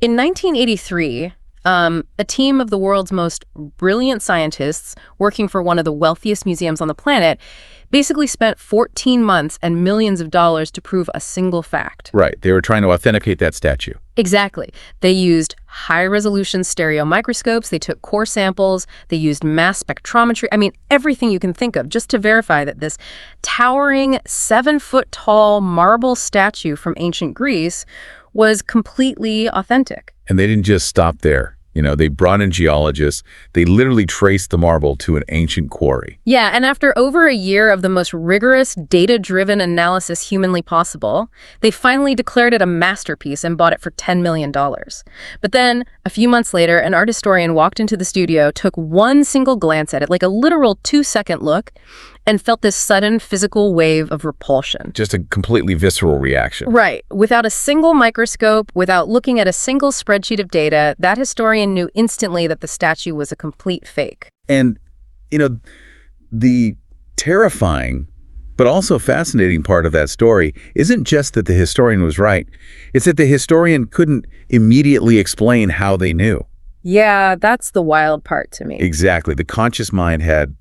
In 1983, a team of the world's most brilliant scientists working for one of the wealthiest museums on the planet basically spent 14 months and millions of dollars to prove a single fact. Right. They were trying to authenticate that statue. Exactly. They used high-resolution stereo microscopes, they took core samples, they used mass spectrometry, everything you can think of, just to verify that this towering 7-foot-tall marble statue from ancient Greece was completely authentic. And they didn't just stop there. They brought in geologists. They literally traced the marble to an ancient quarry. Yeah, and after over a year of the most rigorous, data-driven analysis humanly possible, they finally declared it a masterpiece and bought it for $10 million. But then, a few months later, an art historian walked into the studio, took one single glance at it, like a literal 2-second look, and felt this sudden physical wave of repulsion. Just a completely visceral reaction. Right. Without a single microscope, without looking at a single spreadsheet of data, that historian knew instantly that the statue was a complete fake. And, the terrifying but also fascinating part of that story isn't just that the historian was right. It's that the historian couldn't immediately explain how they knew. Yeah, that's the wild part to me. Exactly. The conscious mind had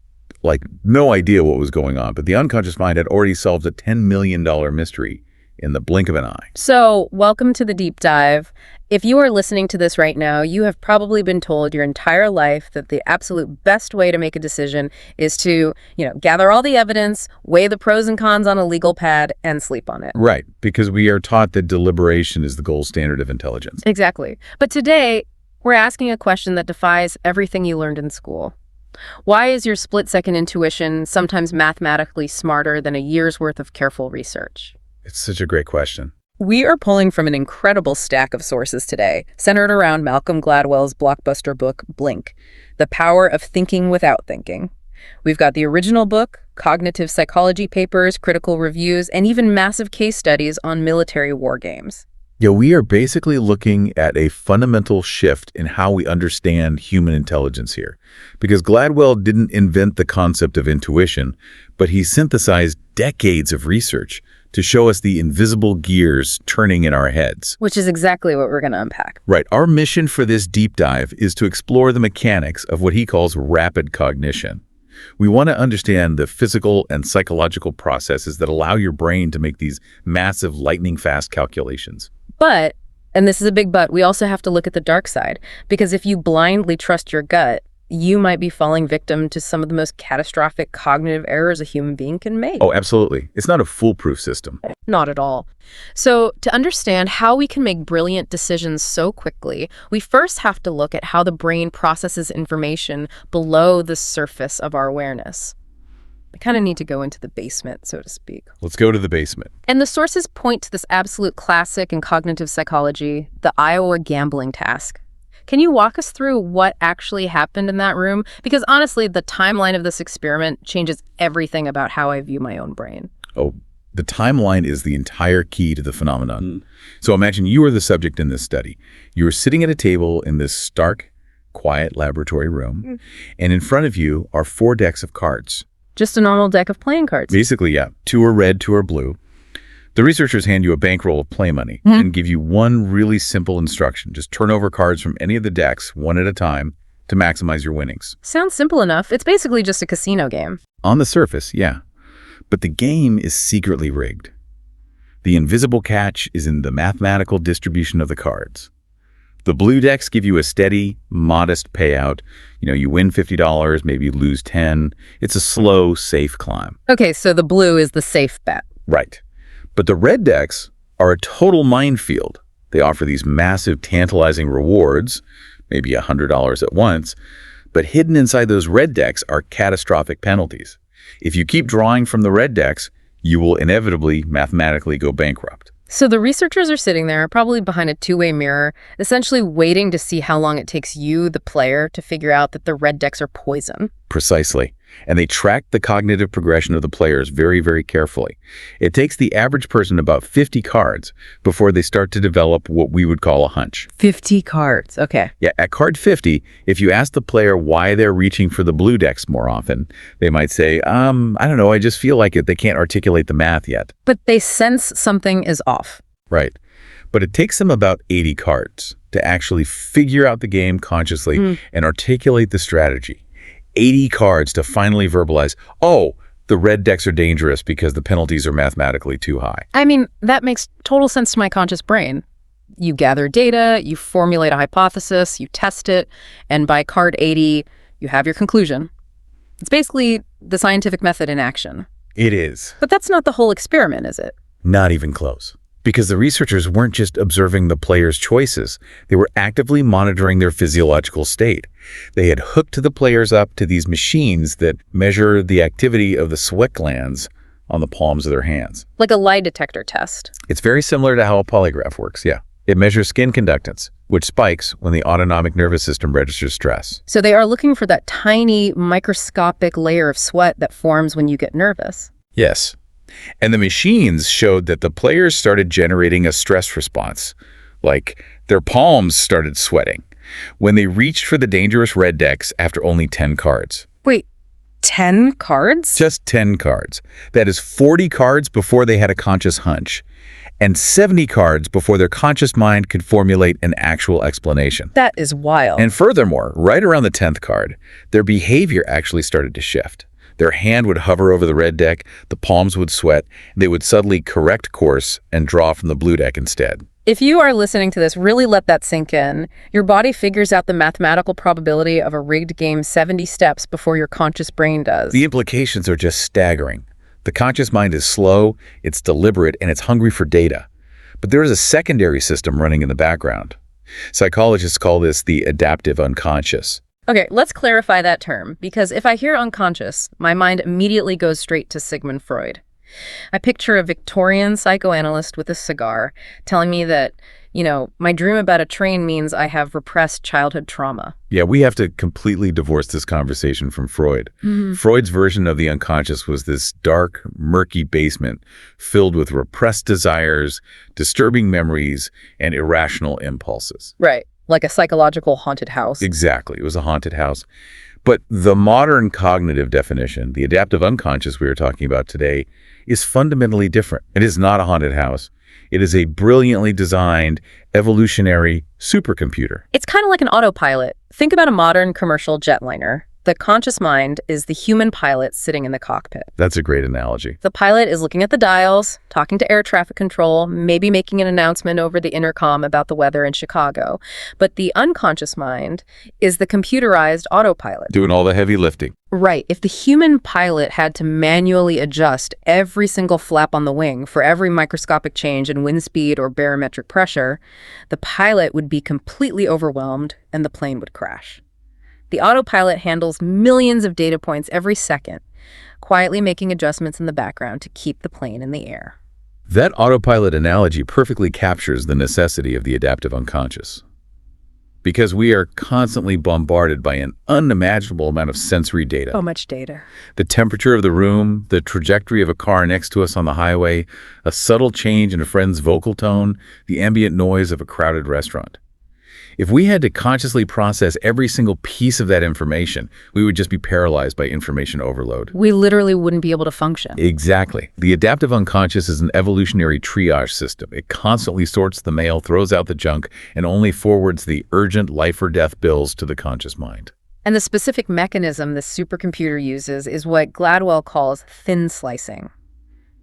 no idea what was going on, but the unconscious mind had already solved a $10 million mystery in the blink of an eye. So, welcome to the deep dive. If you are listening to this right now, you have probably been told your entire life that the absolute best way to make a decision is to, gather all the evidence, weigh the pros and cons on a legal pad, and sleep on it. Right, because we are taught that deliberation is the gold standard of intelligence. Exactly. But today, we're asking a question that defies everything you learned in school. Why is your split-second intuition sometimes mathematically smarter than a year's worth of careful research? It's such a great question. We are pulling from an incredible stack of sources today, centered around Malcolm Gladwell's blockbuster book, Blink, The Power of Thinking Without Thinking. We've got the original book, cognitive psychology papers, critical reviews, and even massive case studies on military war games. Yeah, we are basically looking at a fundamental shift in how we understand human intelligence here. Because Gladwell didn't invent the concept of intuition, but he synthesized decades of research to show us the invisible gears turning in our heads. Which is exactly what we're going to unpack. Right. Our mission for this deep dive is to explore the mechanics of what he calls rapid cognition. We want to understand the physical and psychological processes that allow your brain to make these massive lightning-fast calculations. But, and this is a big but, we also have to look at the dark side, because if you blindly trust your gut, you might be falling victim to some of the most catastrophic cognitive errors a human being can make. Oh, absolutely. It's not a foolproof system. Not at all. So, to understand how we can make brilliant decisions so quickly, we first have to look at how the brain processes information below the surface of our awareness. We kind of need to go into the basement, so to speak. Let's go to the basement. And the sources point to this absolute classic in cognitive psychology, the Iowa gambling task. Can you walk us through what actually happened in that room? Because honestly, the timeline of this experiment changes everything about how I view my own brain. Oh, the timeline is the entire key to the phenomenon. So imagine you are the subject in this study. You are sitting at a table in this stark, quiet laboratory room, and in front of you are 4 decks of cards. Just a normal deck of playing cards. Basically, yeah. 2 are red, 2 are blue. The researchers hand you a bankroll of play money and give you one really simple instruction. Just turn over cards from any of the decks, one at a time, to maximize your winnings. Sounds simple enough. It's basically just a casino game. On the surface, yeah. But the game is secretly rigged. The invisible catch is in the mathematical distribution of the cards. The blue decks give you a steady, modest payout. You win $50, maybe you lose 10. It's a slow, safe climb. Okay, so the blue is the safe bet. Right. But the red decks are a total minefield. They offer these massive, tantalizing rewards, maybe $100 at once, but hidden inside those red decks are catastrophic penalties. If you keep drawing from the red decks, you will inevitably, mathematically go bankrupt. So the researchers are sitting there, probably behind a two-way mirror, essentially waiting to see how long it takes you, the player, to figure out that the red decks are poison. Precisely. And they track the cognitive progression of the players very, very carefully. It takes the average person about 50 cards before they start to develop what we would call a hunch. 50 cards, okay. Yeah, at card 50, if you ask the player why they're reaching for the blue decks more often, they might say, I don't know, I just feel like it. They can't articulate the math yet. But they sense something is off. Right. But it takes them about 80 cards to actually figure out the game consciously and articulate the strategy. 80 cards to finally verbalize, oh, the red decks are dangerous because the penalties are mathematically too high. I mean, that makes total sense to my conscious brain. You gather data, you formulate a hypothesis, you test it, and by card 80, you have your conclusion. It's basically the scientific method in action. It is. But that's not the whole experiment, is it? Not even close. Because the researchers weren't just observing the players' choices, they were actively monitoring their physiological state. They had hooked the players up to these machines that measure the activity of the sweat glands on the palms of their hands. Like a lie detector test. It's very similar to how a polygraph works, yeah. It measures skin conductance, which spikes when the autonomic nervous system registers stress. So they are looking for that tiny microscopic layer of sweat that forms when you get nervous. Yes. And the machines showed that the players started generating a stress response, like their palms started sweating, when they reached for the dangerous red decks after only 10 cards. Wait, 10 cards? Just 10 cards. That is 40 cards before they had a conscious hunch, and 70 cards before their conscious mind could formulate an actual explanation. That is wild. And furthermore, right around the 10th card, their behavior actually started to shift. Their hand would hover over the red deck, the palms would sweat, they would suddenly correct course and draw from the blue deck instead. If you are listening to this, really let that sink in. Your body figures out the mathematical probability of a rigged game 70 steps before your conscious brain does. The implications are just staggering. The conscious mind is slow, it's deliberate, and it's hungry for data. But there is a secondary system running in the background. Psychologists call this the adaptive unconscious. Okay, let's clarify that term, because if I hear unconscious, my mind immediately goes straight to Sigmund Freud. I picture a Victorian psychoanalyst with a cigar telling me that, my dream about a train means I have repressed childhood trauma. Yeah, we have to completely divorce this conversation from Freud. Freud's version of the unconscious was this dark, murky basement filled with repressed desires, disturbing memories, and irrational impulses. Right. Like a psychological haunted house. Exactly. It was a haunted house. But the modern cognitive definition, the adaptive unconscious we were talking about today, is fundamentally different. It is not a haunted house. It is a brilliantly designed, evolutionary supercomputer. It's kind of like an autopilot. Think about a modern commercial jetliner. The conscious mind is the human pilot sitting in the cockpit. That's a great analogy. The pilot is looking at the dials, talking to air traffic control, maybe making an announcement over the intercom about the weather in Chicago. But the unconscious mind is the computerized autopilot. Doing all the heavy lifting. Right. If the human pilot had to manually adjust every single flap on the wing for every microscopic change in wind speed or barometric pressure, the pilot would be completely overwhelmed and the plane would crash. The autopilot handles millions of data points every second, quietly making adjustments in the background to keep the plane in the air. That autopilot analogy perfectly captures the necessity of the adaptive unconscious. Because we are constantly bombarded by an unimaginable amount of sensory data. So much data. The temperature of the room, the trajectory of a car next to us on the highway, a subtle change in a friend's vocal tone, the ambient noise of a crowded restaurant. If we had to consciously process every single piece of that information, we would just be paralyzed by information overload. We literally wouldn't be able to function. Exactly. The adaptive unconscious is an evolutionary triage system. It constantly sorts the mail, throws out the junk, and only forwards the urgent life or death bills to the conscious mind. And the specific mechanism this supercomputer uses is what Gladwell calls thin slicing.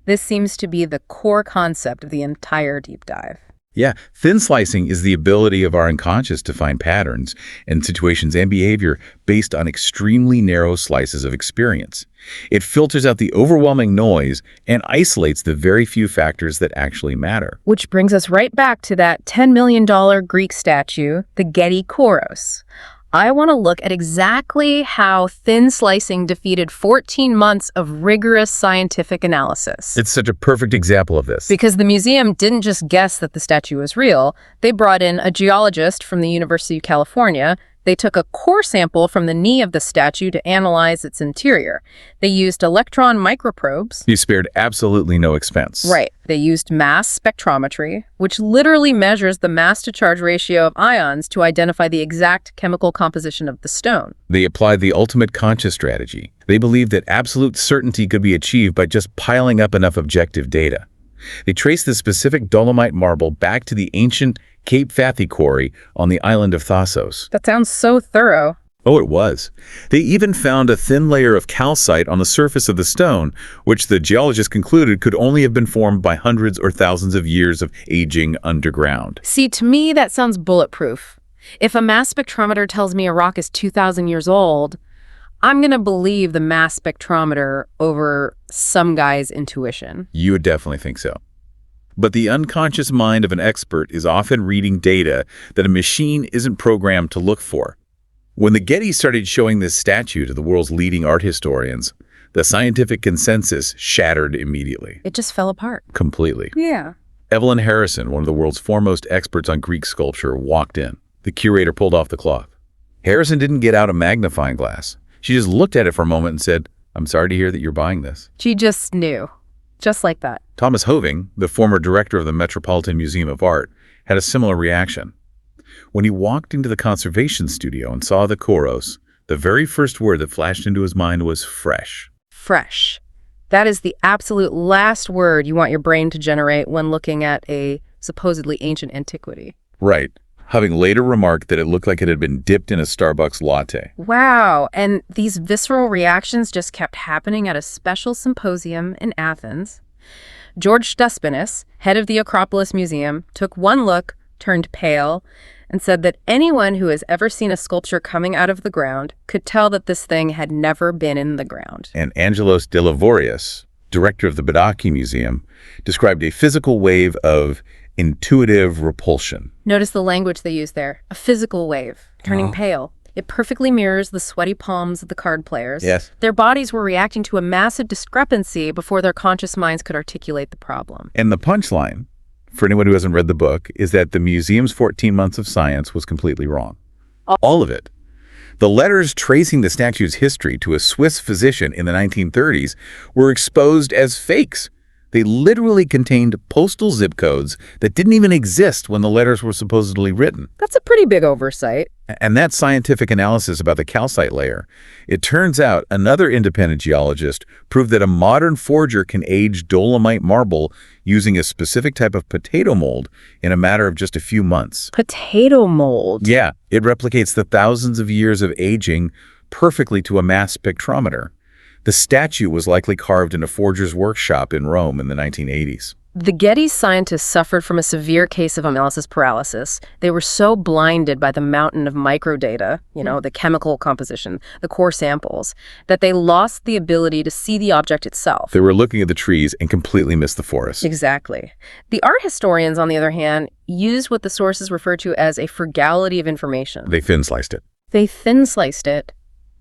This seems to be the core concept of the entire deep dive. Yeah, thin slicing is the ability of our unconscious to find patterns in situations and behavior based on extremely narrow slices of experience. It filters out the overwhelming noise and isolates the very few factors that actually matter. Which brings us right back to that $10 million Greek statue, the Getty Kouros. I want to look at exactly how thin slicing defeated 14 months of rigorous scientific analysis. It's such a perfect example of this. Because the museum didn't just guess that the statue was real. They brought in a geologist from the University of California. They took a core sample from the knee of the statue to analyze its interior. They used electron microprobes. You spared absolutely no expense. Right. They used mass spectrometry, which literally measures the mass-to-charge ratio of ions to identify the exact chemical composition of the stone. They applied the ultimate conscious strategy. They believed that absolute certainty could be achieved by just piling up enough objective data. They traced the specific dolomite marble back to the ancient Cape Fathy quarry on the island of Thasos. That sounds so thorough. Oh, it was. They even found a thin layer of calcite on the surface of the stone, which the geologists concluded could only have been formed by hundreds or thousands of years of aging underground. See, to me, that sounds bulletproof. If a mass spectrometer tells me a rock is 2,000 years old, I'm going to believe the mass spectrometer over some guy's intuition. You would definitely think so. But the unconscious mind of an expert is often reading data that a machine isn't programmed to look for. When the Getty started showing this statue to the world's leading art historians, the scientific consensus shattered immediately. It just fell apart. Completely. Yeah. Evelyn Harrison, one of the world's foremost experts on Greek sculpture, walked in. The curator pulled off the cloth. Harrison didn't get out a magnifying glass. She just looked at it for a moment and said, "I'm sorry to hear that you're buying this." She just knew. Just like that. Thomas Hoving, the former director of the Metropolitan Museum of Art, had a similar reaction. When he walked into the conservation studio and saw the Koros, the very first word that flashed into his mind was fresh. Fresh. That is the absolute last word you want your brain to generate when looking at a supposedly ancient antiquity. Right. Having later remarked that it looked like it had been dipped in a Starbucks latte. Wow, and these visceral reactions just kept happening at a special symposium in Athens. George Stespinis, head of the Acropolis Museum, took one look, turned pale, and said that anyone who has ever seen a sculpture coming out of the ground could tell that this thing had never been in the ground. And Angelos Delavorius, director of the Badaki Museum, described a physical wave of intuitive repulsion. Notice the language they use there. A physical wave, turning pale. It perfectly mirrors the sweaty palms of the card players. Yes. Their bodies were reacting to a massive discrepancy before their conscious minds could articulate the problem. And the punchline, for anyone who hasn't read the book, is that the museum's 14 months of science was completely wrong. All of it. The letters tracing the statue's history to a Swiss physician in the 1930s were exposed as fakes. They literally contained postal zip codes that didn't even exist when the letters were supposedly written. That's a pretty big oversight. And that scientific analysis about the calcite layer, it turns out another independent geologist proved that a modern forger can age dolomite marble using a specific type of potato mold in a matter of just a few months. Potato mold? Yeah, it replicates the thousands of years of aging perfectly to a mass spectrometer. The statue was likely carved in a forger's workshop in Rome in the 1980s. The Getty scientists suffered from a severe case of analysis paralysis. They were so blinded by the mountain of microdata, the chemical composition, the core samples, that they lost the ability to see the object itself. They were looking at the trees and completely missed the forest. Exactly. The art historians, on the other hand, used what the sources refer to as a frugality of information. They thin-sliced it.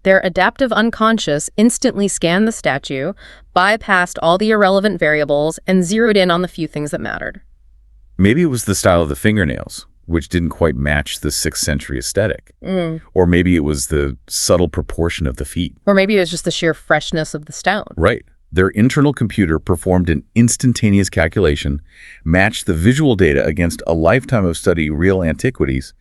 Their adaptive unconscious instantly scanned the statue, bypassed all the irrelevant variables, and zeroed in on the few things that mattered. Maybe it was the style of the fingernails, which didn't quite match the 6th century aesthetic. Or maybe it was the subtle proportion of the feet. Or maybe it was just the sheer freshness of the stone. Right. Their internal computer performed an instantaneous calculation, matched the visual data against a lifetime of studying real antiquities,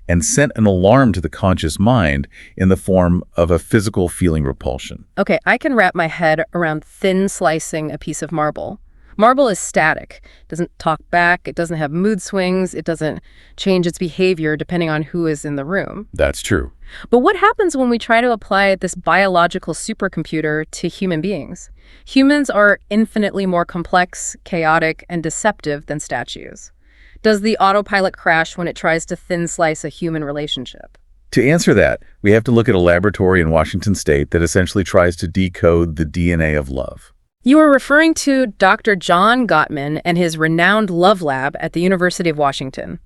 and sent an alarm to the conscious mind in the form of a physical feeling repulsion. Okay, I can wrap my head around thin slicing a piece of marble. Marble is static. It doesn't talk back. It doesn't have mood swings. It doesn't change its behavior depending on who is in the room. That's true. But what happens when we try to apply this biological supercomputer to human beings? Humans are infinitely more complex, chaotic, and deceptive than statues. Does the autopilot crash when it tries to thin slice a human relationship? To answer that, we have to look at a laboratory in Washington State that essentially tries to decode the DNA of love. You are referring to Dr. John Gottman and his renowned Love Lab at the University of Washington.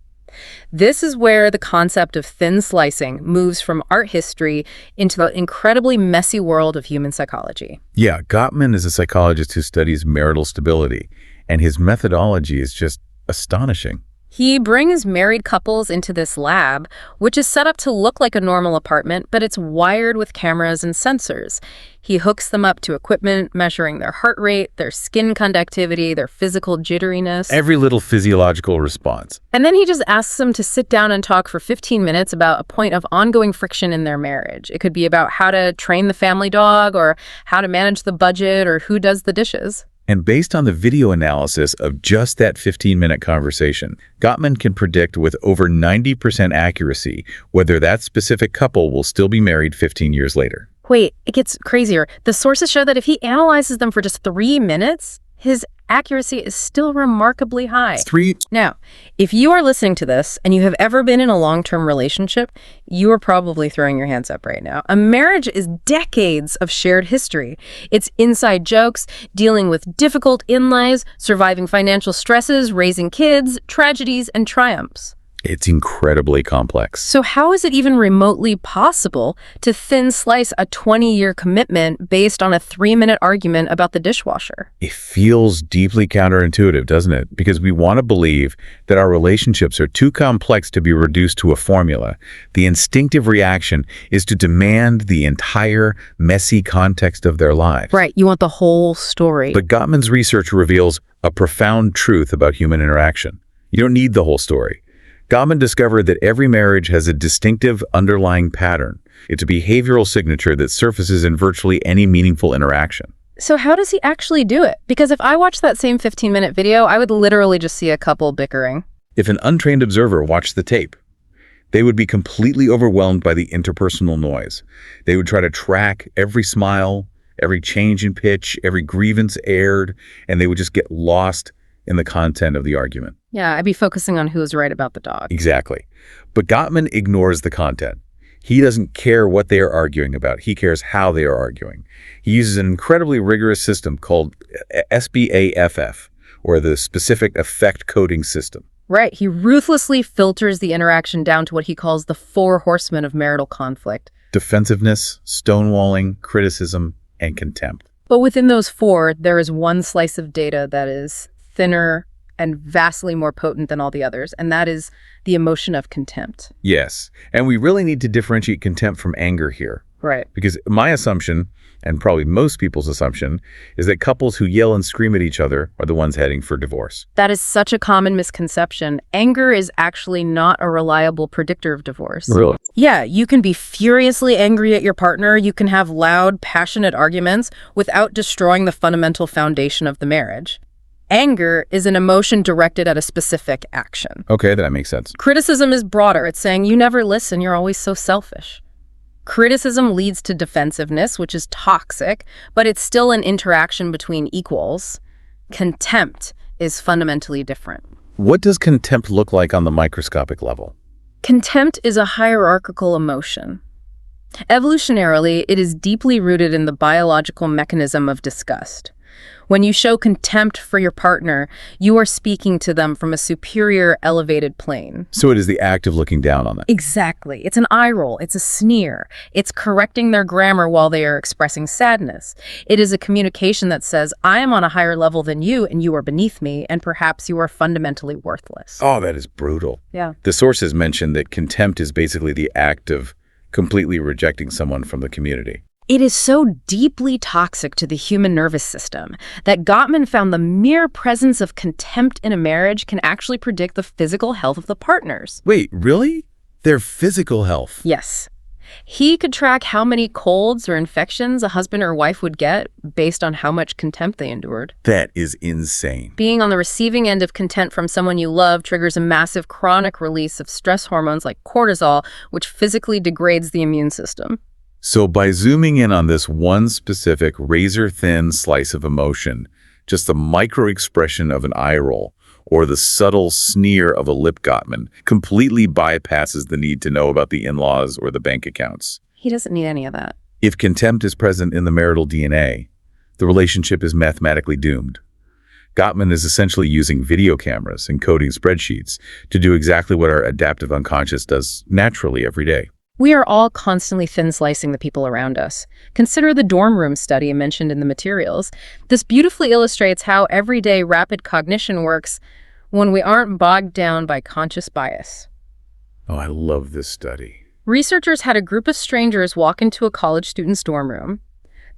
This is where the concept of thin slicing moves from art history into the incredibly messy world of human psychology. Yeah, Gottman is a psychologist who studies marital stability, and his methodology is just astonishing. He brings married couples into this lab, which is set up to look like a normal apartment, but it's wired with cameras and sensors. He hooks them up to equipment measuring their heart rate, their skin conductivity, their physical jitteriness. Every little physiological response. And then he just asks them to sit down and talk for 15 minutes about a point of ongoing friction in their marriage. It could be about how to train the family dog, or how to manage the budget, or who does the dishes. And based on the video analysis of just that 15-minute conversation, Gottman can predict with over 90% accuracy whether that specific couple will still be married 15 years later. Wait, it gets crazier. The sources show that if he analyzes them for just 3 minutes, his accuracy is still remarkably high. Now, if you are listening to this and you have ever been in a long-term relationship, you are probably throwing your hands up right now. A marriage is decades of shared history. It's inside jokes, dealing with difficult in-laws, surviving financial stresses, raising kids, tragedies, and triumphs. It's incredibly complex. So how is it even remotely possible to thin slice a 20-year commitment based on a 3-minute argument about the dishwasher? It feels deeply counterintuitive, doesn't it? Because we want to believe that our relationships are too complex to be reduced to a formula. The instinctive reaction is to demand the entire messy context of their lives. Right, you want the whole story. But Gottman's research reveals a profound truth about human interaction. You don't need the whole story. Gottman discovered that every marriage has a distinctive underlying pattern. It's a behavioral signature that surfaces in virtually any meaningful interaction. So how does he actually do it? Because if I watched that same 15-minute video, I would literally just see a couple bickering. If an untrained observer watched the tape, they would be completely overwhelmed by the interpersonal noise. They would try to track every smile, every change in pitch, every grievance aired, and they would just get lost in the content of the argument. Yeah, I'd be focusing on who was right about the dog. Exactly. But Gottman ignores the content. He doesn't care what they are arguing about. He cares how they are arguing. He uses an incredibly rigorous system called SBAFF, or the Specific Effect Coding System. Right. He ruthlessly filters the interaction down to what he calls the 4 horsemen of marital conflict. Defensiveness, stonewalling, criticism, and contempt. But within those 4, there is one slice of data that is thinner and vastly more potent than all the others, and that is the emotion of contempt. Yes, and we really need to differentiate contempt from anger here. Right. Because my assumption, and probably most people's assumption, is that couples who yell and scream at each other are the ones heading for divorce. That is such a common misconception. Anger is actually not a reliable predictor of divorce. Really? Yeah, you can be furiously angry at your partner. You can have loud, passionate arguments without destroying the fundamental foundation of the marriage. Anger is an emotion directed at a specific action. Okay, that makes sense. Criticism is broader. It's saying, you never listen, you're always so selfish. Criticism leads to defensiveness, which is toxic, but it's still an interaction between equals. Contempt is fundamentally different. What does contempt look like on the microscopic level? Contempt is a hierarchical emotion. Evolutionarily, it is deeply rooted in the biological mechanism of disgust. When you show contempt for your partner, you are speaking to them from a superior, elevated plane. So it is the act of looking down on them. Exactly. It's an eye roll. It's a sneer. It's correcting their grammar while they are expressing sadness. It is a communication that says, I am on a higher level than you, and you are beneath me, and perhaps you are fundamentally worthless. Oh, that is brutal. Yeah. The sources mention that contempt is basically the act of completely rejecting someone from the community. It is so deeply toxic to the human nervous system that Gottman found the mere presence of contempt in a marriage can actually predict the physical health of the partners. Wait, really? Their physical health? Yes. He could track how many colds or infections a husband or wife would get based on how much contempt they endured. That is insane. Being on the receiving end of contempt from someone you love triggers a massive chronic release of stress hormones like cortisol, which physically degrades the immune system. So by zooming in on this one specific razor-thin slice of emotion, just the micro-expression of an eye roll or the subtle sneer of a lip Gottman completely bypasses the need to know about the in-laws or the bank accounts. He doesn't need any of that. If contempt is present in the marital DNA, the relationship is mathematically doomed. Gottman is essentially using video cameras and coding spreadsheets to do exactly what our adaptive unconscious does naturally every day. We are all constantly thin-slicing the people around us. Consider the dorm room study mentioned in the materials. This beautifully illustrates how everyday rapid cognition works when we aren't bogged down by conscious bias. Oh, I love this study. Researchers had a group of strangers walk into a college student's dorm room.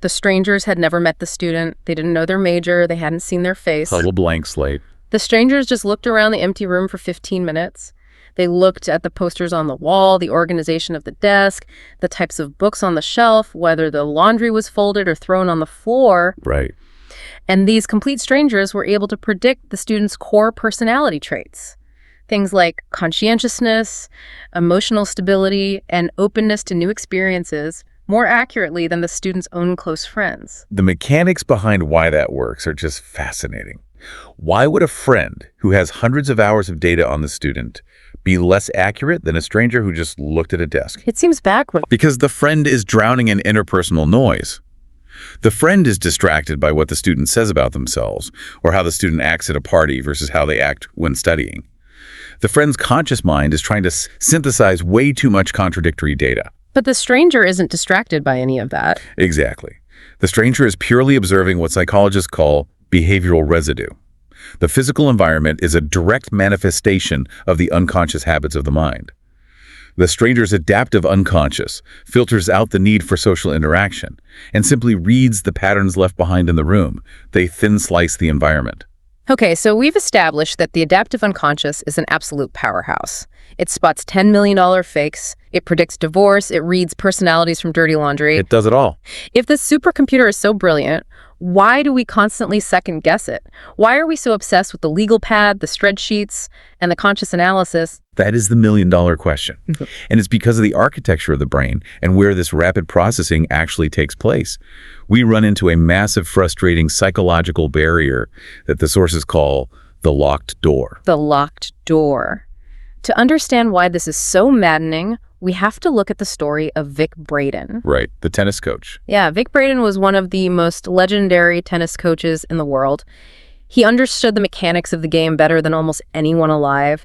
The strangers had never met the student. They didn't know their major. They hadn't seen their face. Total blank slate. The strangers just looked around the empty room for 15 minutes. They looked at the posters on the wall, the organization of the desk, the types of books on the shelf, whether the laundry was folded or thrown on the floor. Right. And these complete strangers were able to predict the student's core personality traits. Things like conscientiousness, emotional stability, and openness to new experiences more accurately than the student's own close friends. The mechanics behind why that works are just fascinating. Why would a friend who has hundreds of hours of data on the student be less accurate than a stranger who just looked at a desk? It seems backward. Because the friend is drowning in interpersonal noise. The friend is distracted by what the student says about themselves or how the student acts at a party versus how they act when studying. The friend's conscious mind is trying to synthesize way too much contradictory data. But the stranger isn't distracted by any of that. Exactly. The stranger is purely observing what psychologists call behavioral residue. The physical environment is a direct manifestation of the unconscious habits of the mind. The stranger's adaptive unconscious filters out the need for social interaction and simply reads the patterns left behind in the room. They thin slice the environment. Okay, so we've established that the adaptive unconscious is an absolute powerhouse. It spots $10 million fakes, it predicts divorce, it reads personalities from dirty laundry. It does it all. If this supercomputer is so brilliant, why do we constantly second-guess it? Why are we so obsessed with the legal pad, the spreadsheets, and the conscious analysis? That is the million-dollar question. And it's because of the architecture of the brain and where this rapid processing actually takes place. We run into a massive, frustrating psychological barrier that the sources call the locked door. The locked door. To understand why this is so maddening, we have to look at the story of Vic Braden. Right, the tennis coach. Yeah, Vic Braden was one of the most legendary tennis coaches in the world. He understood the mechanics of the game better than almost anyone alive,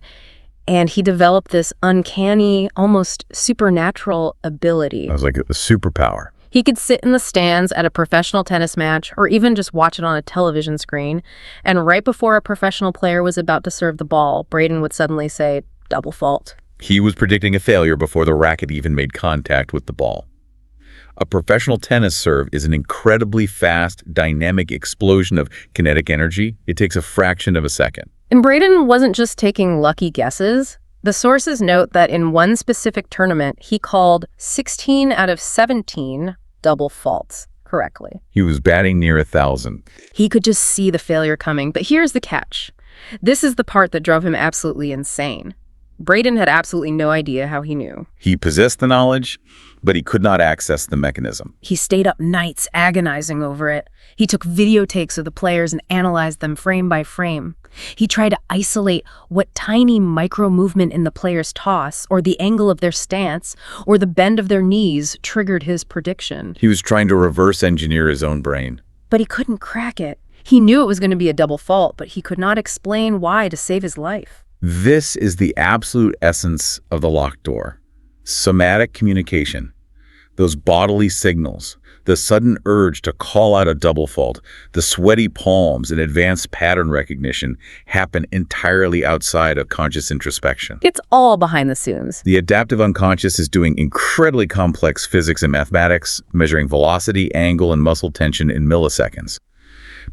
and he developed this uncanny, almost supernatural ability. That was like a superpower. He could sit in the stands at a professional tennis match or even just watch it on a television screen, and right before a professional player was about to serve the ball, Braden would suddenly say, "Double fault." He was predicting a failure before the racket even made contact with the ball. A professional tennis serve is an incredibly fast, dynamic explosion of kinetic energy. It takes a fraction of a second. And Braden wasn't just taking lucky guesses. The sources note that in one specific tournament, he called 16 out of 17 double faults correctly. He was batting near 1,000. He could just see the failure coming. But here's the catch. This is the part that drove him absolutely insane. Braden had absolutely no idea how he knew. He possessed the knowledge, but he could not access the mechanism. He stayed up nights agonizing over it. He took videotapes of the players and analyzed them frame by frame. He tried to isolate what tiny micro-movement in the player's toss, or the angle of their stance, or the bend of their knees triggered his prediction. He was trying to reverse engineer his own brain. But he couldn't crack it. He knew it was going to be a double fault, but he could not explain why to save his life. This is the absolute essence of the locked door. Somatic communication. Those bodily signals, the sudden urge to call out a double fault, the sweaty palms and advanced pattern recognition happen entirely outside of conscious introspection. It's all behind the scenes. The adaptive unconscious is doing incredibly complex physics and mathematics, measuring velocity, angle, and muscle tension in milliseconds.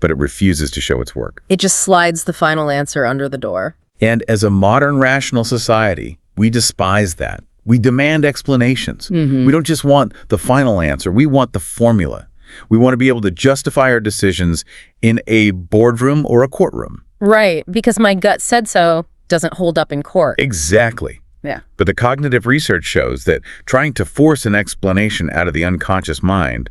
But it refuses to show its work. It just slides the final answer under the door. And as a modern rational society, we despise that. We demand explanations. We don't just want the final answer. We want the formula. We want to be able to justify our decisions in a boardroom or a courtroom. Right, because my gut said so doesn't hold up in court. Exactly. Yeah. But the cognitive research shows that trying to force an explanation out of the unconscious mind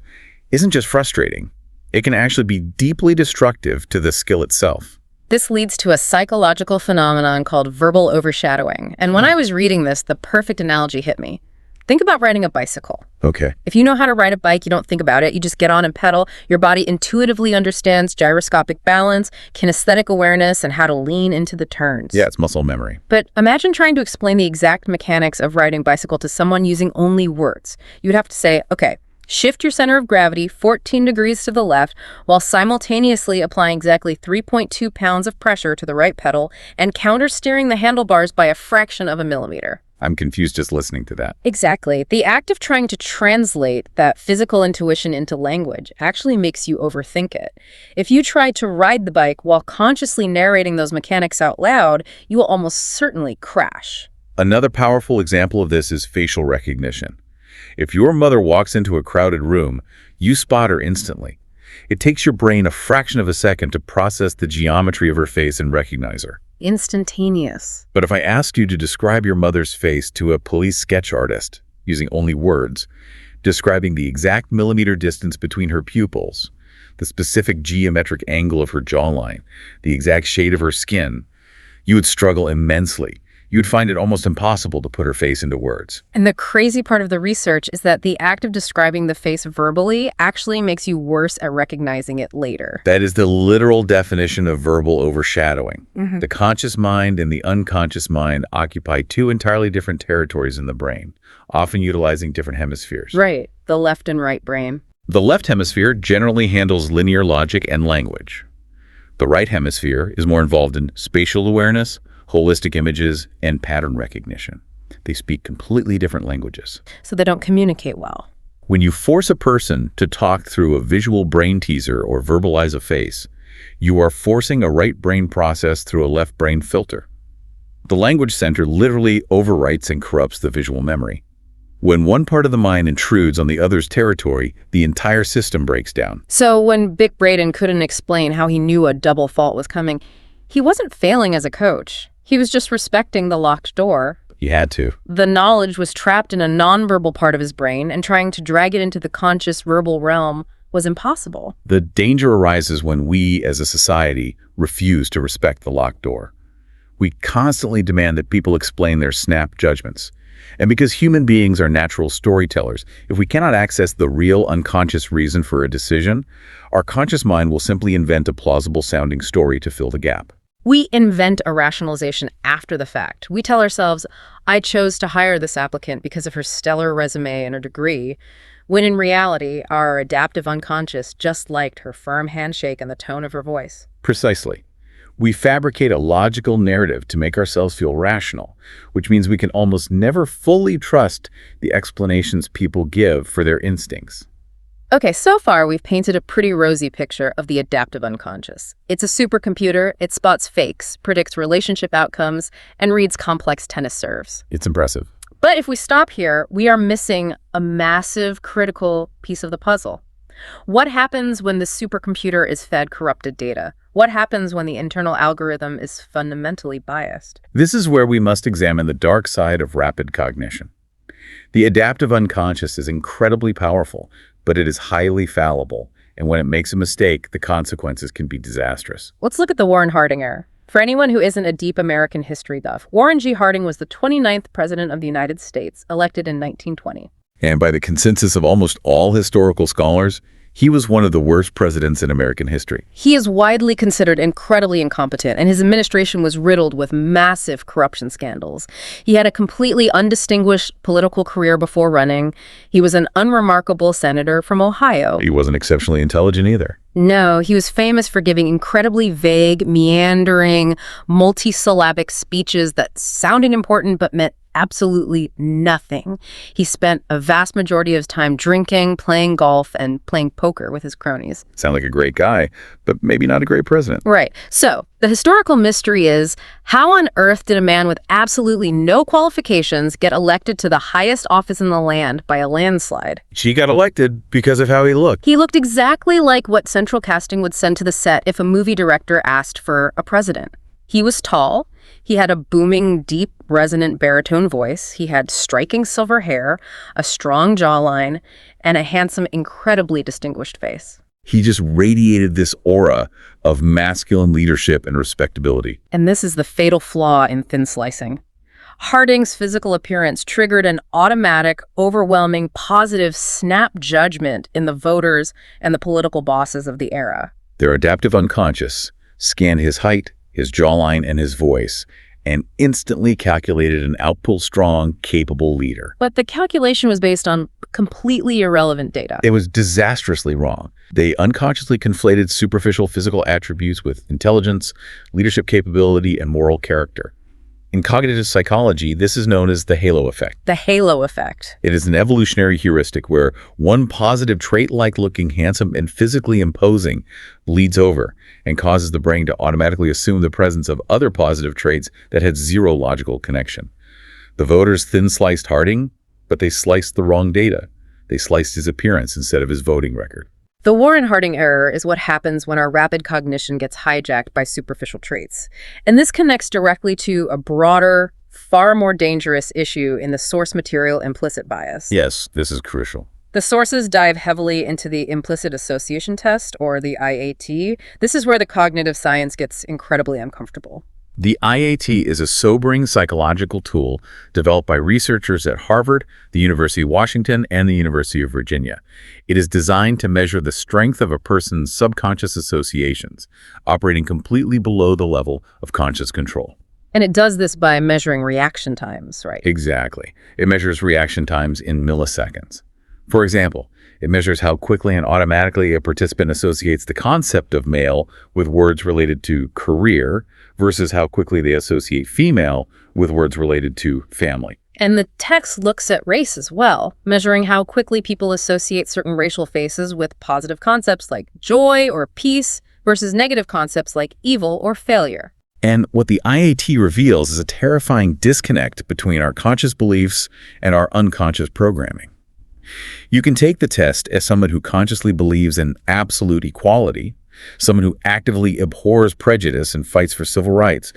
isn't just frustrating. It can actually be deeply destructive to the skill itself. This leads to a psychological phenomenon called verbal overshadowing. And when I was reading this, the perfect analogy hit me. Think about riding a bicycle. Okay. If you know how to ride a bike, you don't think about it. You just get on and pedal. Your body intuitively understands gyroscopic balance, kinesthetic awareness, and how to lean into the turns. Yeah, it's muscle memory. But imagine trying to explain the exact mechanics of riding bicycle to someone using only words. You'd have to say, okay, shift your center of gravity 14 degrees to the left while simultaneously applying exactly 3.2 pounds of pressure to the right pedal and counter-steering the handlebars by a fraction of a millimeter. I'm confused just listening to that. Exactly. The act of trying to translate that physical intuition into language actually makes you overthink it. If you try to ride the bike while consciously narrating those mechanics out loud, you will almost certainly crash. Another powerful example of this is facial recognition. If your mother walks into a crowded room, you spot her instantly. It takes your brain a fraction of a second to process the geometry of her face and recognize her. Instantaneous. But if I asked you to describe your mother's face to a police sketch artist, using only words, describing the exact millimeter distance between her pupils, the specific geometric angle of her jawline, the exact shade of her skin, you would struggle immensely. You'd find it almost impossible to put her face into words. And the crazy part of the research is that the act of describing the face verbally actually makes you worse at recognizing it later. That is the literal definition of verbal overshadowing. The conscious mind and the unconscious mind occupy two entirely different territories in the brain, often utilizing different hemispheres. Right, the left and right brain. The left hemisphere generally handles linear logic and language. The right hemisphere is more involved in spatial awareness, holistic images, and pattern recognition. They speak completely different languages. So they don't communicate well. When you force a person to talk through a visual brain teaser or verbalize a face, you are forcing a right brain process through a left brain filter. The language center literally overwrites and corrupts the visual memory. When one part of the mind intrudes on the other's territory, the entire system breaks down. So when Bick Braden couldn't explain how he knew a double fault was coming, he wasn't failing as a coach. He was just respecting the locked door. He had to. The knowledge was trapped in a nonverbal part of his brain, and trying to drag it into the conscious verbal realm was impossible. The danger arises when we, as a society, refuse to respect the locked door. We constantly demand that people explain their snap judgments. And because human beings are natural storytellers, if we cannot access the real unconscious reason for a decision, our conscious mind will simply invent a plausible-sounding story to fill the gap. We invent a rationalization after the fact. We tell ourselves, I chose to hire this applicant because of her stellar resume and her degree, when in reality, our adaptive unconscious just liked her firm handshake and the tone of her voice. Precisely. We fabricate a logical narrative to make ourselves feel rational, which means we can almost never fully trust the explanations people give for their instincts. Okay, so far we've painted a pretty rosy picture of the adaptive unconscious. It's a supercomputer, it spots fakes, predicts relationship outcomes, and reads complex tennis serves. It's impressive. But if we stop here, we are missing a massive critical piece of the puzzle. What happens when the supercomputer is fed corrupted data? What happens when the internal algorithm is fundamentally biased? This is where we must examine the dark side of rapid cognition. The adaptive unconscious is incredibly powerful, but it is highly fallible, and when it makes a mistake, the consequences can be disastrous. Let's look at the Warren Harding error. For anyone who isn't a deep American history buff, Warren G. Harding was the 29th President of the United States, elected in 1920. And by the consensus of almost all historical scholars, he was one of the worst presidents in American history. He is widely considered incredibly incompetent, and his administration was riddled with massive corruption scandals. He had a completely undistinguished political career before running. He was an unremarkable senator from Ohio. He wasn't exceptionally intelligent either. No, he was famous for giving incredibly vague, meandering, multisyllabic speeches that sounded important but meant absolutely nothing. He spent a vast majority of his time drinking, playing golf, and playing poker with his cronies. Sound like a great guy, but maybe not a great president. Right. So, the historical mystery is, how on earth did a man with absolutely no qualifications get elected to the highest office in the land by a landslide? He got elected because of how he looked. He looked exactly like what central casting would send to the set if a movie director asked for a president. He was tall. He had a booming, deep, resonant baritone voice. He had striking silver hair, a strong jawline, and a handsome, incredibly distinguished face. He just radiated this aura of masculine leadership and respectability. And this is the fatal flaw in thin slicing. Harding's physical appearance triggered an automatic, overwhelming, positive snap judgment in the voters and the political bosses of the era. Their adaptive unconscious scanned his height, his jawline, and his voice, and instantly calculated an outpull-strong, capable leader. But the calculation was based on completely irrelevant data. It was disastrously wrong. They unconsciously conflated superficial physical attributes with intelligence, leadership capability, and moral character. In cognitive psychology, this is known as the halo effect. The halo effect. It is an evolutionary heuristic where one positive trait like looking handsome and physically imposing bleeds over and causes the brain to automatically assume the presence of other positive traits that had zero logical connection. The voters thin-sliced Harding, but they sliced the wrong data. They sliced his appearance instead of his voting record. The Warren-Harding error is what happens when our rapid cognition gets hijacked by superficial traits. And this connects directly to a broader, far more dangerous issue in the source material implicit bias. Yes, this is crucial. The sources dive heavily into the implicit association test, or the IAT. This is where the cognitive science gets incredibly uncomfortable. The IAT is a sobering psychological tool developed by researchers at Harvard, the University of Washington, and the University of Virginia. It is designed to measure the strength of a person's subconscious associations, operating completely below the level of conscious control. And it does this by measuring reaction times, right? Exactly. It measures reaction times in milliseconds. For example, it measures how quickly and automatically a participant associates the concept of male with words related to career versus how quickly they associate female with words related to family. And the text looks at race as well, measuring how quickly people associate certain racial faces with positive concepts like joy or peace versus negative concepts like evil or failure. And what the IAT reveals is a terrifying disconnect between our conscious beliefs and our unconscious programming. You can take the test as someone who consciously believes in absolute equality, someone who actively abhors prejudice and fights for civil rights.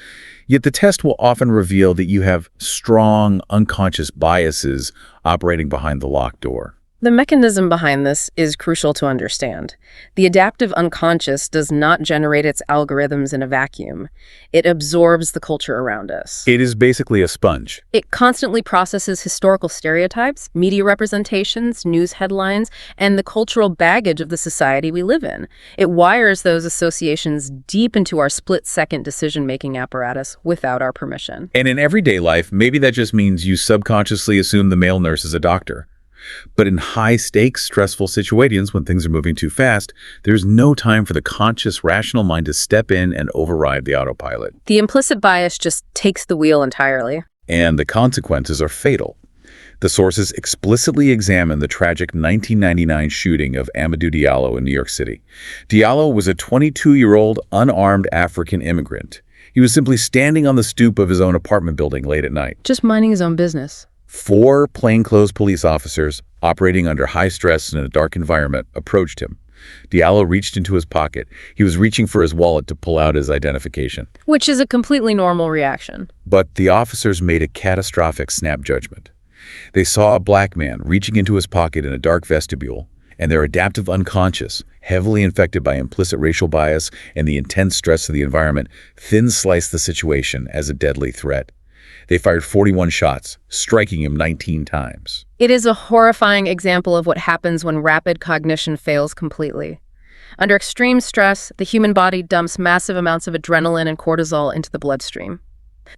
Yet the test will often reveal that you have strong, unconscious biases operating behind the locked door. The mechanism behind this is crucial to understand. The adaptive unconscious does not generate its algorithms in a vacuum. It absorbs the culture around us. It is basically a sponge. It constantly processes historical stereotypes, media representations, news headlines, and the cultural baggage of the society we live in. It wires those associations deep into our split-second decision-making apparatus without our permission. And in everyday life, maybe that just means you subconsciously assume the male nurse is a doctor. But in high-stakes, stressful situations when things are moving too fast, there's no time for the conscious, rational mind to step in and override the autopilot. The implicit bias just takes the wheel entirely. And the consequences are fatal. The sources explicitly examine the tragic 1999 shooting of Amadou Diallo in New York City. Diallo was a 22-year-old unarmed African immigrant. He was simply standing on the stoop of his own apartment building late at night. Just minding his own business. 4 plainclothes police officers, operating under high stress in a dark environment, approached him. Diallo reached into his pocket. He was reaching for his wallet to pull out his identification. Which is a completely normal reaction. But the officers made a catastrophic snap judgment. They saw a black man reaching into his pocket in a dark vestibule, and their adaptive unconscious, heavily infected by implicit racial bias and the intense stress of the environment, thin-sliced the situation as a deadly threat. They fired 41 shots, striking him 19 times. It is a horrifying example of what happens when rapid cognition fails completely. Under extreme stress, the human body dumps massive amounts of adrenaline and cortisol into the bloodstream.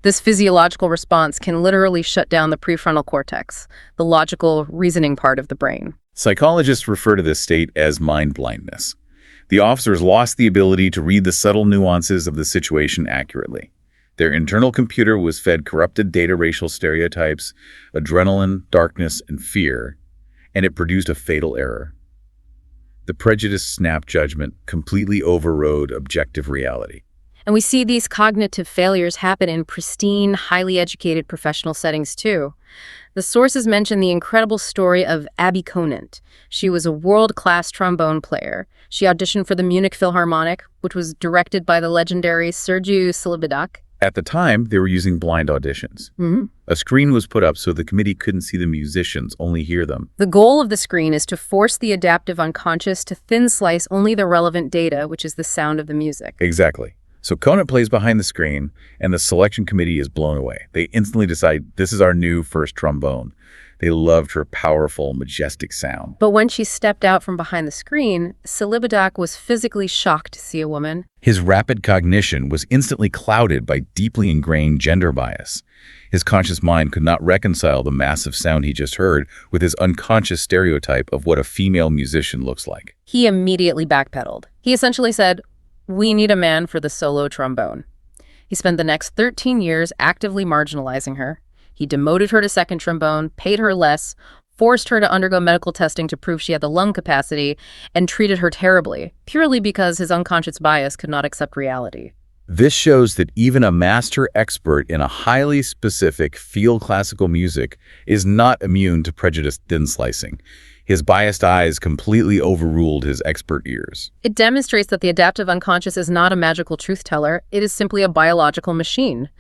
This physiological response can literally shut down the prefrontal cortex, the logical, reasoning part of the brain. Psychologists refer to this state as mind blindness. The officers lost the ability to read the subtle nuances of the situation accurately. Their internal computer was fed corrupted data, racial stereotypes, adrenaline, darkness, and fear, and it produced a fatal error. The prejudiced snap judgment completely overrode objective reality. And we see these cognitive failures happen in pristine, highly educated professional settings too. The sources mention the incredible story of Abby Conant. She was a world-class trombone player. She auditioned for the Munich Philharmonic, which was directed by the legendary Sergiu Celibidache. At the time, they were using blind auditions. A screen was put up so the committee couldn't see the musicians, only hear them. The goal of the screen is to force the adaptive unconscious to thin slice only the relevant data, which is the sound of the music. Exactly. So Conant plays behind the screen, and the selection committee is blown away. They instantly decide, this is our new first trombone. They loved her powerful, majestic sound. But when she stepped out from behind the screen, Celibidache was physically shocked to see a woman. His rapid cognition was instantly clouded by deeply ingrained gender bias. His conscious mind could not reconcile the massive sound he just heard with his unconscious stereotype of what a female musician looks like. He immediately backpedaled. He essentially said, "We need a man for the solo trombone." He spent the next 13 years actively marginalizing her. He demoted her to second trombone, paid her less, forced her to undergo medical testing to prove she had the lung capacity, and treated her terribly, purely because his unconscious bias could not accept reality. This shows that even a master expert in a highly specific field classical music is not immune to prejudiced thin slicing. His biased eyes completely overruled his expert ears. It demonstrates that the adaptive unconscious is not a magical truth teller. It is simply a biological machine.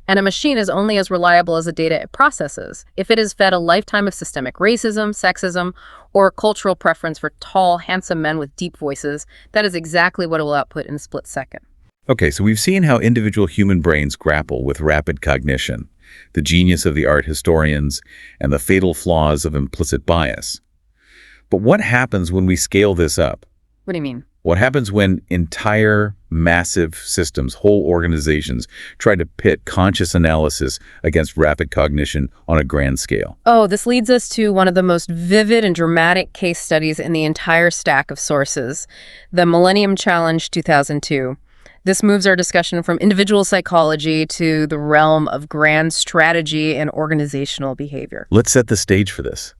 And a machine is only as reliable as the data it processes. If it is fed a lifetime of systemic racism, sexism, or a cultural preference for tall, handsome men with deep voices, that is exactly what it will output in a split second. Okay, so we've seen how individual human brains grapple with rapid cognition, the genius of the art historians, and the fatal flaws of implicit bias. But what happens when we scale this up? What do you mean? What happens when entire massive systems, whole organizations, try to pit conscious analysis against rapid cognition on a grand scale? Oh, this leads us to one of the most vivid and dramatic case studies in the entire stack of sources, the Millennium Challenge 2002. This moves our discussion from individual psychology to the realm of grand strategy and organizational behavior. Let's set the stage for this.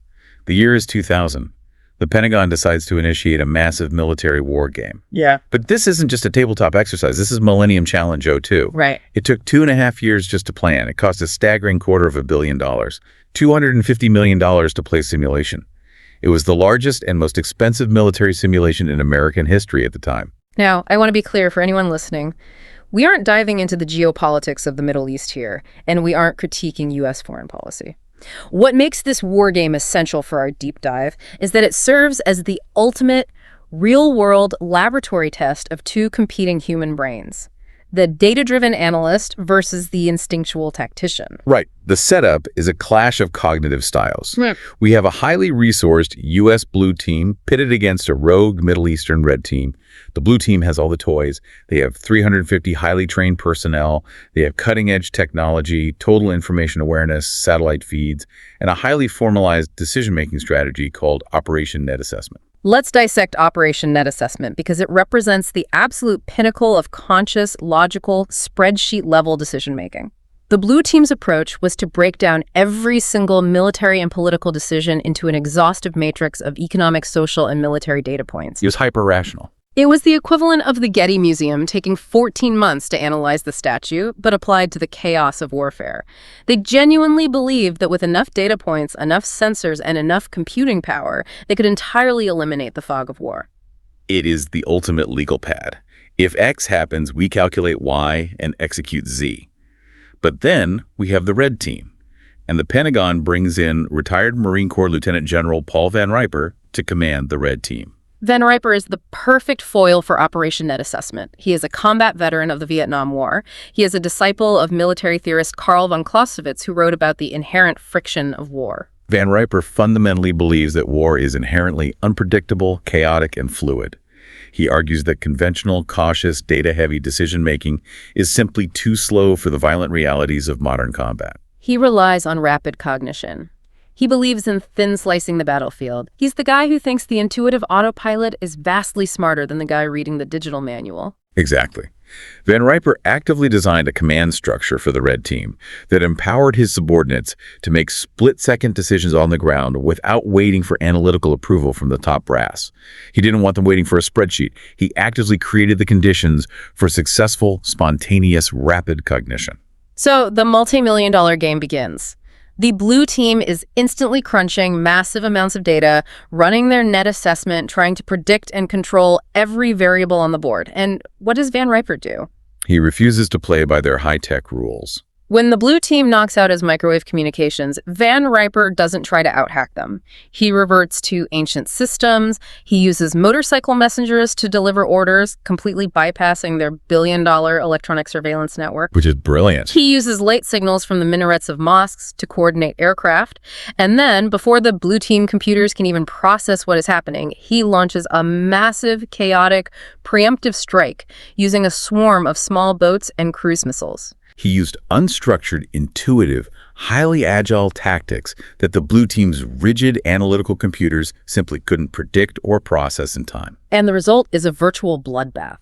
The year is 2000. The Pentagon decides to initiate a massive military war game. Yeah. But this isn't just a tabletop exercise. This is Millennium Challenge 02. Right. It took 2.5 years just to plan. It cost a staggering $250 million. $250 million to play simulation. It was the largest and most expensive military simulation in American history at the time. Now, I want to be clear for anyone listening. We aren't diving into the geopolitics of the Middle East here, and we aren't critiquing U.S. foreign policy. What makes this war game essential for our deep dive is that it serves as the ultimate real-world laboratory test of two competing human brains, the data-driven analyst versus the instinctual tactician. Right. The setup is a clash of cognitive styles. Yeah. We have a highly resourced U.S. blue team pitted against a rogue Middle Eastern red team. The blue team has all the toys. They have 350 highly trained personnel. They have cutting-edge technology, total information awareness, satellite feeds, and a highly formalized decision-making strategy called Operation Net Assessment. Let's dissect Operation Net Assessment because it represents the absolute pinnacle of conscious, logical, spreadsheet-level decision-making. The blue team's approach was to break down every single military and political decision into an exhaustive matrix of economic, social, and military data points. It was hyper-rational. It was the equivalent of the Getty Museum taking 14 months to analyze the statue, but applied to the chaos of warfare. They genuinely believed that with enough data points, enough sensors, and enough computing power, they could entirely eliminate the fog of war. It is the ultimate legal pad. If X happens, we calculate Y and execute Z. But then we have the red team, and the Pentagon brings in retired Marine Corps Lieutenant General Paul Van Riper to command the red team. Van Riper is the perfect foil for Operation Net Assessment. He is a combat veteran of the Vietnam War. He is a disciple of military theorist Karl von Clausewitz, who wrote about the inherent friction of war. Van Riper fundamentally believes that war is inherently unpredictable, chaotic, and fluid. He argues that conventional, cautious, data-heavy decision-making is simply too slow for the violent realities of modern combat. He relies on rapid cognition. He believes in thin-slicing the battlefield. He's the guy who thinks the intuitive autopilot is vastly smarter than the guy reading the digital manual. Exactly. Van Riper actively designed a command structure for the red team that empowered his subordinates to make split-second decisions on the ground without waiting for analytical approval from the top brass. He didn't want them waiting for a spreadsheet. He actively created the conditions for successful, spontaneous, rapid cognition. So the multi-million-dollar game begins. The blue team is instantly crunching massive amounts of data, running their net assessment, trying to predict and control every variable on the board. And what does Van Riper do? He refuses to play by their high-tech rules. When the blue team knocks out his microwave communications, Van Riper doesn't try to out-hack them. He reverts to ancient systems. He uses motorcycle messengers to deliver orders, completely bypassing their billion-dollar electronic surveillance network. Which is brilliant. He uses light signals from the minarets of mosques to coordinate aircraft. And then, before the blue team computers can even process what is happening, he launches a massive, chaotic, preemptive strike using a swarm of small boats and cruise missiles. He used unstructured, intuitive, highly agile tactics that the blue team's rigid analytical computers simply couldn't predict or process in time. And the result is a virtual bloodbath.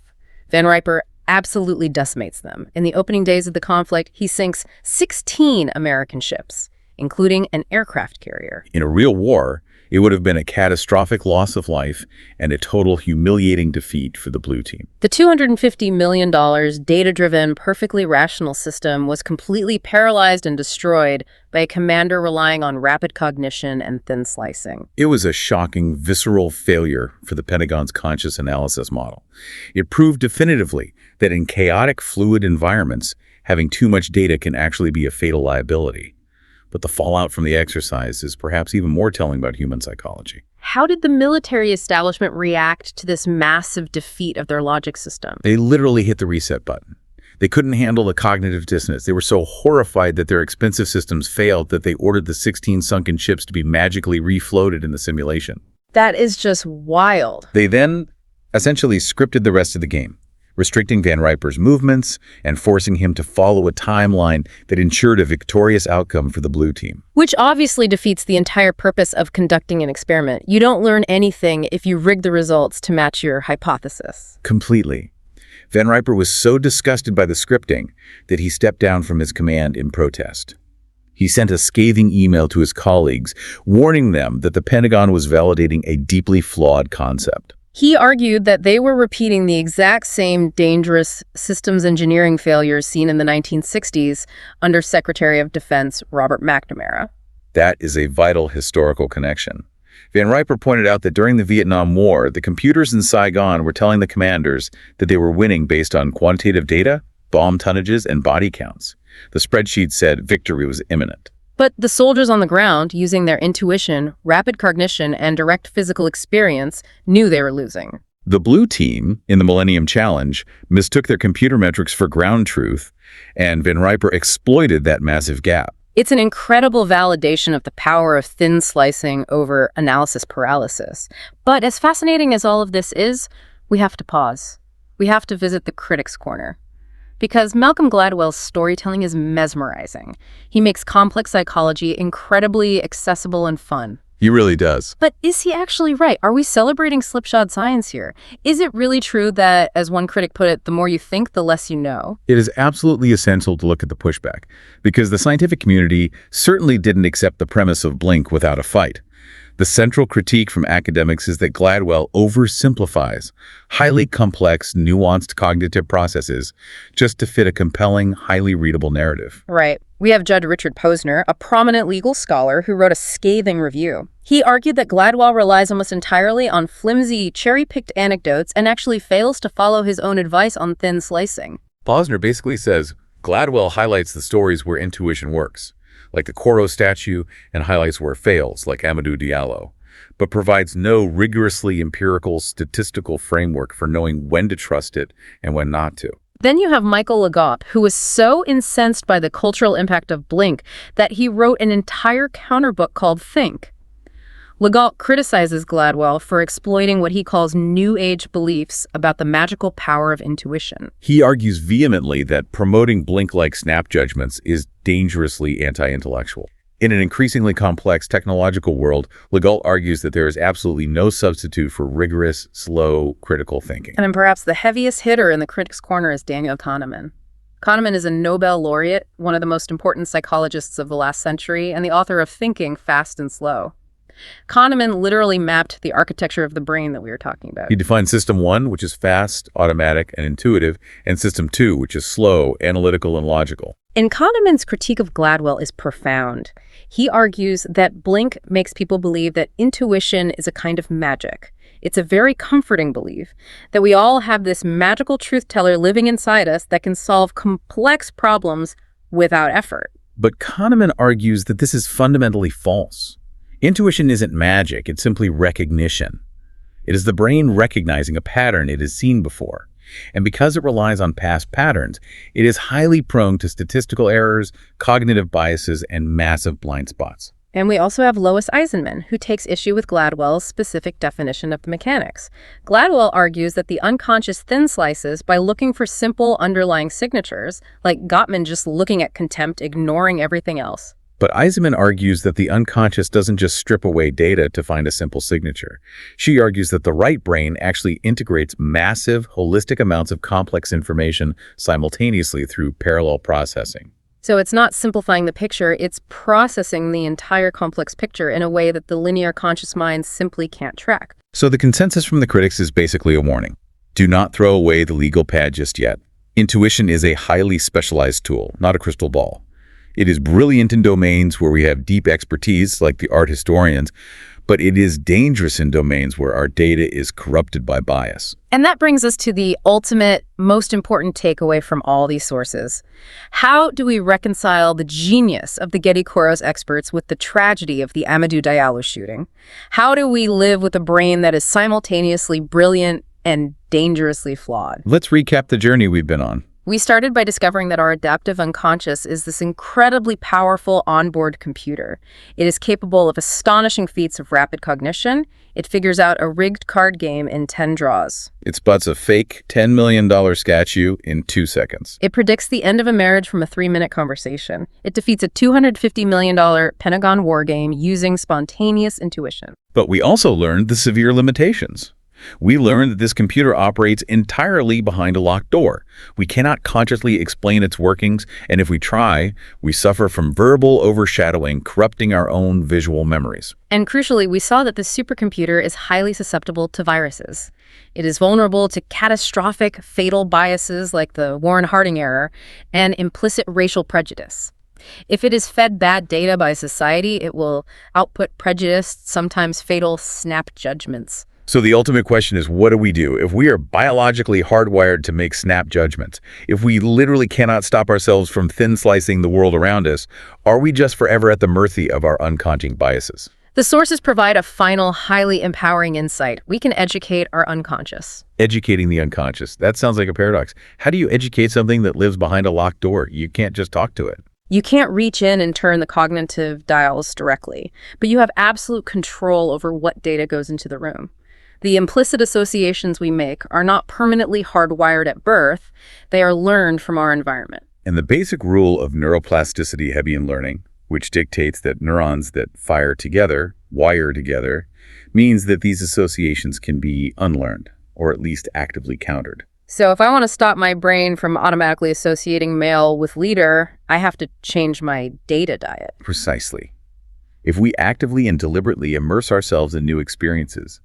Van Riper absolutely decimates them. In the opening days of the conflict, he sinks 16 American ships. including an aircraft carrier. In a real war, it would have been a catastrophic loss of life and a total humiliating defeat for the blue team. The $250 million data-driven, perfectly rational system was completely paralyzed and destroyed by a commander relying on rapid cognition and thin slicing. It was a shocking, visceral failure for the Pentagon's conscious analysis model. It proved definitively that in chaotic, fluid environments, having too much data can actually be a fatal liability. But the fallout from the exercise is perhaps even more telling about human psychology. How did the military establishment react to this massive defeat of their logic system? They literally hit the reset button. They couldn't handle the cognitive dissonance. They were so horrified that their expensive systems failed that they ordered the 16 sunken ships to be magically refloated in the simulation. That is just wild. They then essentially scripted the rest of the game, restricting Van Riper's movements and forcing him to follow a timeline that ensured a victorious outcome for the blue team. Which obviously defeats the entire purpose of conducting an experiment. You don't learn anything if you rig the results to match your hypothesis. Completely. Van Riper was so disgusted by the scripting that he stepped down from his command in protest. He sent a scathing email to his colleagues, warning them that the Pentagon was validating a deeply flawed concept. He argued that they were repeating the exact same dangerous systems engineering failures seen in the 1960s under Secretary of Defense Robert McNamara. That is a vital historical connection. Van Riper pointed out that during the Vietnam War, the computers in Saigon were telling the commanders that they were winning based on quantitative data, bomb tonnages, and body counts. The spreadsheet said victory was imminent. But the soldiers on the ground, using their intuition, rapid cognition, and direct physical experience, knew they were losing. The blue team, in the Millennium Challenge, mistook their computer metrics for ground truth, and Van Riper exploited that massive gap. It's an incredible validation of the power of thin slicing over analysis paralysis. But as fascinating as all of this is, we have to pause. We have to visit the critics' corner. Because Malcolm Gladwell's storytelling is mesmerizing. He makes complex psychology incredibly accessible and fun. He really does. But is he actually right? Are we celebrating slipshod science here? Is it really true that, as one critic put it, the more you think, the less you know? It is absolutely essential to look at the pushback, because the scientific community certainly didn't accept the premise of Blink without a fight. The central critique from academics is that Gladwell oversimplifies highly complex, nuanced cognitive processes just to fit a compelling, highly readable narrative. Right. We have Judge Richard Posner, a prominent legal scholar who wrote a scathing review. He argued that Gladwell relies almost entirely on flimsy, cherry-picked anecdotes and actually fails to follow his own advice on thin slicing. Posner basically says Gladwell highlights the stories where intuition works, like the Corot statue, and highlights where it fails, like Amadou Diallo, but provides no rigorously empirical statistical framework for knowing when to trust it and when not to. Then you have Michael Legault, who was so incensed by the cultural impact of Blink that he wrote an entire counterbook called Think. Legault criticizes Gladwell for exploiting what he calls New Age beliefs about the magical power of intuition. He argues vehemently that promoting Blink-like snap judgments is dangerously anti-intellectual. In an increasingly complex technological world, Legault argues that there is absolutely no substitute for rigorous, slow, critical thinking. And then perhaps the heaviest hitter in the critics' corner is Daniel Kahneman. Kahneman is a Nobel laureate, one of the most important psychologists of the last century, and the author of Thinking, Fast and Slow. Kahneman literally mapped the architecture of the brain that we were talking about. He defined System 1, which is fast, automatic, and intuitive, and System 2, which is slow, analytical, and logical. And Kahneman's critique of Gladwell is profound. He argues that Blink makes people believe that intuition is a kind of magic. It's a very comforting belief that we all have this magical truth teller living inside us that can solve complex problems without effort. But Kahneman argues that this is fundamentally false. Intuition isn't magic, it's simply recognition. It is the brain recognizing a pattern it has seen before. And because it relies on past patterns, it is highly prone to statistical errors, cognitive biases, and massive blind spots. And we also have Lois Eisenman, who takes issue with Gladwell's specific definition of the mechanics. Gladwell argues that the unconscious thin slices by looking for simple underlying signatures, like Gottman just looking at contempt, ignoring everything else. But Eisenman argues that the unconscious doesn't just strip away data to find a simple signature. She argues that the right brain actually integrates massive, holistic amounts of complex information simultaneously through parallel processing. So it's not simplifying the picture, it's processing the entire complex picture in a way that the linear conscious mind simply can't track. So the consensus from the critics is basically a warning. Do not throw away the legal pad just yet. Intuition is a highly specialized tool, not a crystal ball. It is brilliant in domains where we have deep expertise, like the art historians, but it is dangerous in domains where our data is corrupted by bias. And that brings us to the ultimate, most important takeaway from all these sources. How do we reconcile the genius of the Getty Koros experts with the tragedy of the Amadou Diallo shooting? How do we live with a brain that is simultaneously brilliant and dangerously flawed? Let's recap the journey we've been on. We started by discovering that our adaptive unconscious is this incredibly powerful onboard computer. It is capable of astonishing feats of rapid cognition. It figures out a rigged card game in 10 draws. It spots a fake $10 million statue in 2 seconds. It predicts the end of a marriage from a 3-minute conversation. It defeats a $250 million Pentagon war game using spontaneous intuition. But we also learned the severe limitations. We learned that this computer operates entirely behind a locked door. We cannot consciously explain its workings, and if we try, we suffer from verbal overshadowing, corrupting our own visual memories. And crucially, we saw that this supercomputer is highly susceptible to viruses. It is vulnerable to catastrophic, fatal biases like the Warren Harding error and implicit racial prejudice. If it is fed bad data by society, it will output prejudiced, sometimes fatal snap judgments. So the ultimate question is, what do we do? If we are biologically hardwired to make snap judgments, if we literally cannot stop ourselves from thin slicing the world around us, are we just forever at the mercy of our unconscious biases? The sources provide a final, highly empowering insight. We can educate our unconscious. Educating the unconscious. That sounds like a paradox. How do you educate something that lives behind a locked door? You can't just talk to it. You can't reach in and turn the cognitive dials directly, but you have absolute control over what data goes into the room. The implicit associations we make are not permanently hardwired at birth, they are learned from our environment. And the basic rule of neuroplasticity Hebbian learning, which dictates that neurons that fire together, wire together, means that these associations can be unlearned, or at least actively countered. So if I want to stop my brain from automatically associating male with leader, I have to change my data diet. Precisely. If we actively and deliberately immerse ourselves in new experiences,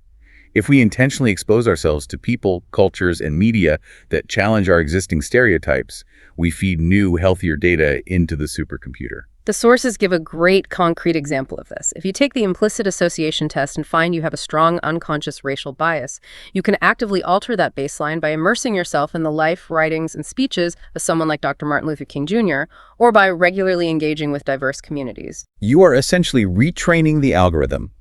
if we intentionally expose ourselves to people, cultures, and media that challenge our existing stereotypes, we feed new, healthier data into the supercomputer. The sources give a great concrete example of this. If you take the implicit association test and find you have a strong unconscious racial bias, you can actively alter that baseline by immersing yourself in the life, writings, and speeches of someone like Dr. Martin Luther King Jr., or by regularly engaging with diverse communities. You are essentially retraining the algorithm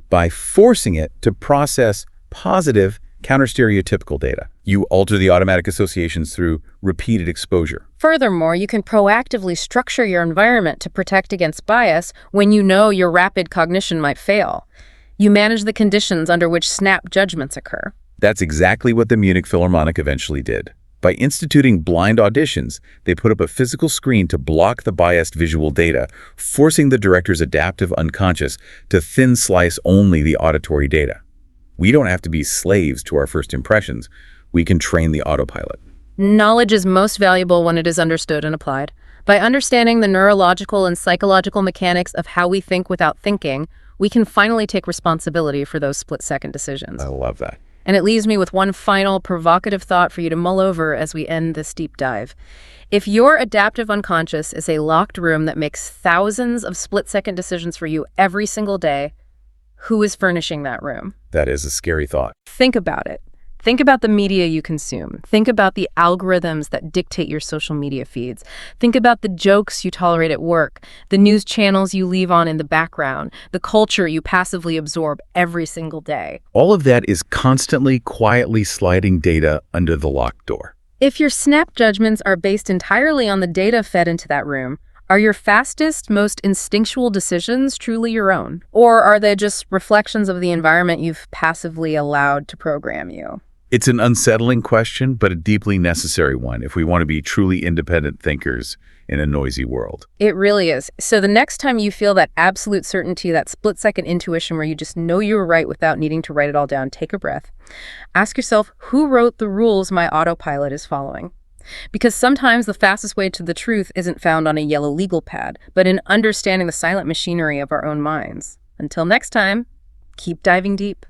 by forcing it to process positive counter-stereotypical data. You alter the automatic associations through repeated exposure. Furthermore, you can proactively structure your environment to protect against bias when you know your rapid cognition might fail. You manage the conditions under which snap judgments occur. That's exactly what the Munich Philharmonic eventually did. By instituting blind auditions, they put up a physical screen to block the biased visual data, forcing the director's adaptive unconscious to thin slice only the auditory data. We don't have to be slaves to our first impressions. We can train the autopilot. Knowledge is most valuable when it is understood and applied. By understanding the neurological and psychological mechanics of how we think without thinking, we can finally take responsibility for those split-second decisions. I love that. And it leaves me with one final provocative thought for you to mull over as we end this deep dive. If your adaptive unconscious is a locked room that makes thousands of split-second decisions for you every single day, who is furnishing that room? That is a scary thought. Think about it. Think about the media you consume. Think about the algorithms that dictate your social media feeds. Think about the jokes you tolerate at work, the news channels you leave on in the background, the culture you passively absorb every single day. All of that is constantly, quietly sliding data under the locked door. If your snap judgments are based entirely on the data fed into that room, are your fastest, most instinctual decisions truly your own? Or are they just reflections of the environment you've passively allowed to program you? It's an unsettling question, but a deeply necessary one if we want to be truly independent thinkers in a noisy world. It really is. So the next time you feel that absolute certainty, that split-second intuition where you just know you were right without needing to write it all down, take a breath. Ask yourself, who wrote the rules my autopilot is following? Because sometimes the fastest way to the truth isn't found on a yellow legal pad, but in understanding the silent machinery of our own minds. Until next time, keep diving deep.